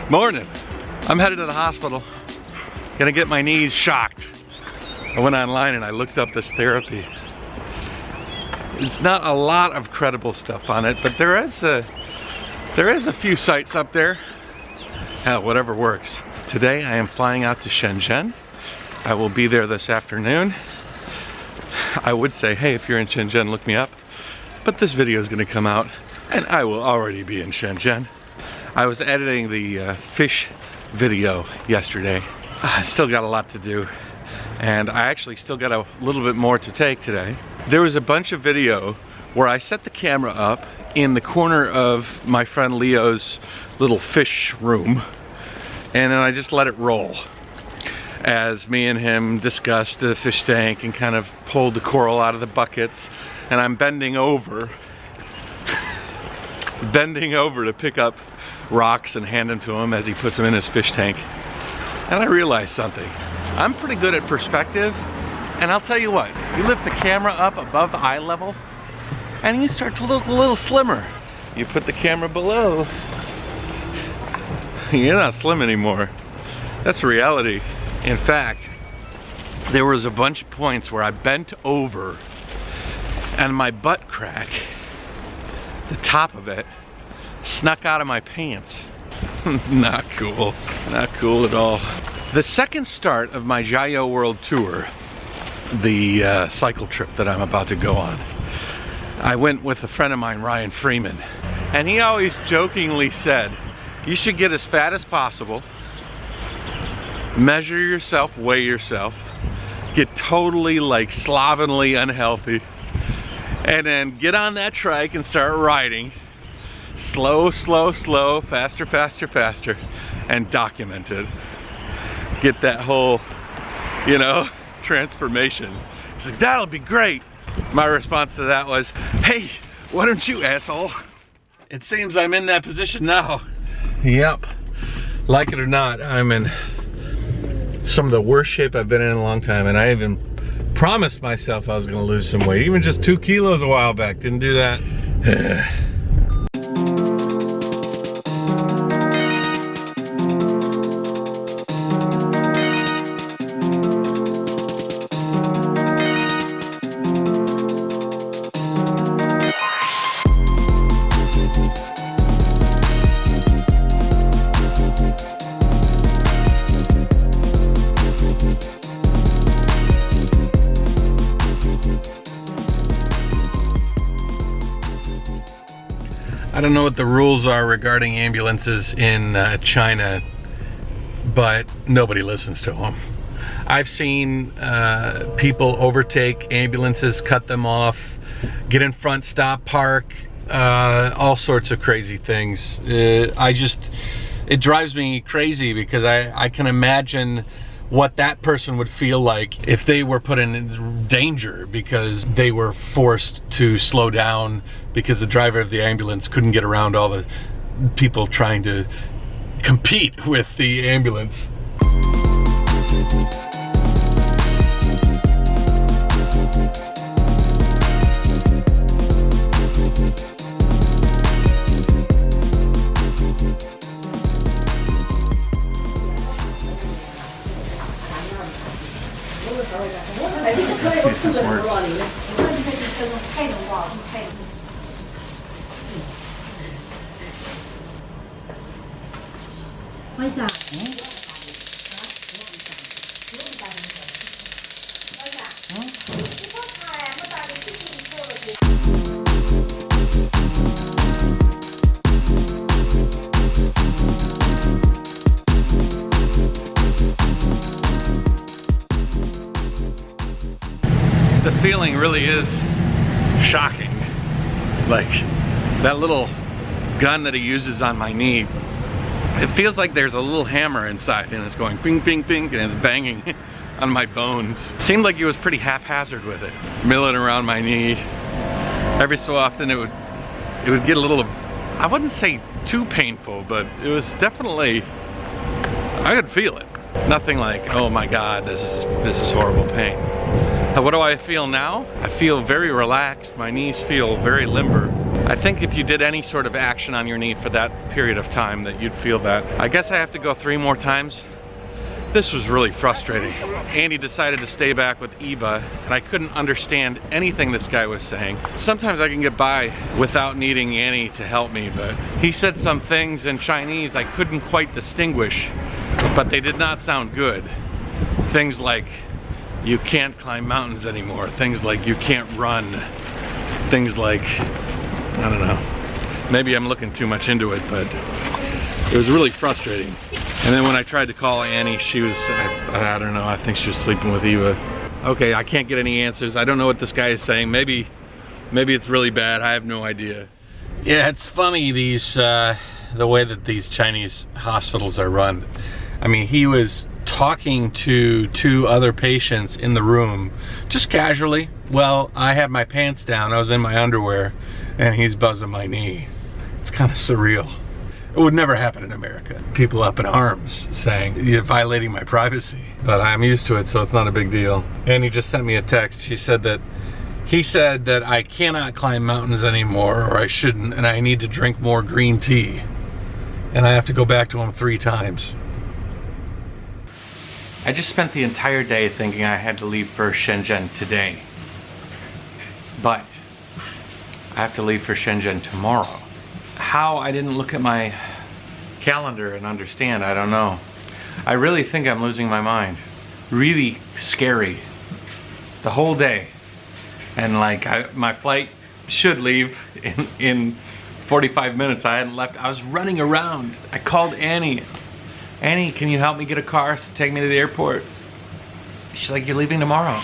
Morning. I'm headed to the hospital. Gonna get my knees shocked. I went online and I looked up this therapy. It's not a lot of credible stuff on it, but there is a few sites up there. Hell, whatever works. Today I am flying out to Shenzhen. I will be there this afternoon. I would say, hey, if you're in Shenzhen, look me up. But this video is gonna come out and I will already be in Shenzhen. I was editing the fish video yesterday. I still got a lot to do. And I actually still got a little bit more to take today. There was a bunch of video where I set the camera up in the corner of my friend Leo's little fish room. And then I just let it roll as me and him discussed the fish tank and kind of pulled the coral out of the buckets. And I'm bending over to pick up rocks and hand them to him as he puts them in his fish tank. And I realized something. I'm pretty good at perspective, and I'll tell you what, you lift the camera up above the eye level and you start to look a little slimmer. You put the camera below, you're not slim anymore. That's reality. In fact, there was a bunch of points where I bent over and my butt crack, the top of it, snuck out of my pants. Not cool. Not cool at all. The second start of my JaYoe World Tour, the cycle trip that I'm about to go on, I went with a friend of mine, Ryan Freeman, and he always jokingly said, you should get as fat as possible, measure yourself, weigh yourself, get totally like slovenly unhealthy, and then get on that trike and start riding slow, slow, slow, faster, faster, faster, and document it. Get that whole, you know, transformation. He's like, that'll be great. My response to that was, hey, why don't you, asshole? It seems I'm in that position now. Yep. Like it or not, I'm in some of the worst shape I've been in a long time, and I even promised myself I was gonna lose some weight, even just 2 kilos a while back. Didn't do that. I don't know what the rules are regarding ambulances in China, but nobody listens to them. I've seen people overtake ambulances, cut them off, get in front, stop, park, all sorts of crazy things. It drives me crazy because I can imagine what that person would feel like if they were put in danger because they were forced to slow down because the driver of the ambulance couldn't get around all the people trying to compete with the ambulance. See if this works. The feeling really is shocking. Like that little gun that he uses on my knee, it feels like there's a little hammer inside and it's going ping, ping, ping, and it's banging on my bones. Seemed like he was pretty haphazard with it, milling around my knee. Every so often it would get a little, I wouldn't say too painful, but it was definitely, I could feel it. Nothing like, oh my God, this is horrible pain. What do I feel now? I feel very relaxed. My knees feel very limber. I think if you did any sort of action on your knee for that period of time that you'd feel that. I guess I have to go 3 more times. This was really frustrating. Andy decided to stay back with Eva, and I couldn't understand anything this guy was saying. Sometimes I can get by without needing Annie to help me, but he said some things in Chinese I couldn't quite distinguish, but they did not sound good. Things like, you can't climb mountains anymore. Things like, you can't run. Things like, I don't know. Maybe I'm looking too much into it, but it was really frustrating. And then when I tried to call Annie, she was, I don't know, I think she was sleeping with Eva. Okay, I can't get any answers. I don't know what this guy is saying. Maybe it's really bad. I have no idea. Yeah, it's funny, the way that these Chinese hospitals are run. I mean, he was talking to 2 other patients in the room, just casually. Well, I had my pants down, I was in my underwear, and he's buzzing my knee. It's kind of surreal. It would never happen in America. People up in arms saying, you're violating my privacy. But I'm used to it, so it's not a big deal. And he just sent me a text. He said that I cannot climb mountains anymore, or I shouldn't, and I need to drink more green tea. And I have to go back to him 3 times. I just spent the entire day thinking I had to leave for Shenzhen today. But I have to leave for Shenzhen tomorrow. How I didn't look at my calendar and understand, I don't know. I really think I'm losing my mind. Really scary. The whole day. And like, my flight should leave in 45 minutes. I hadn't left. I was running around. I called Annie. Annie, can you help me get a car to take me to the airport? She's like, you're leaving tomorrow.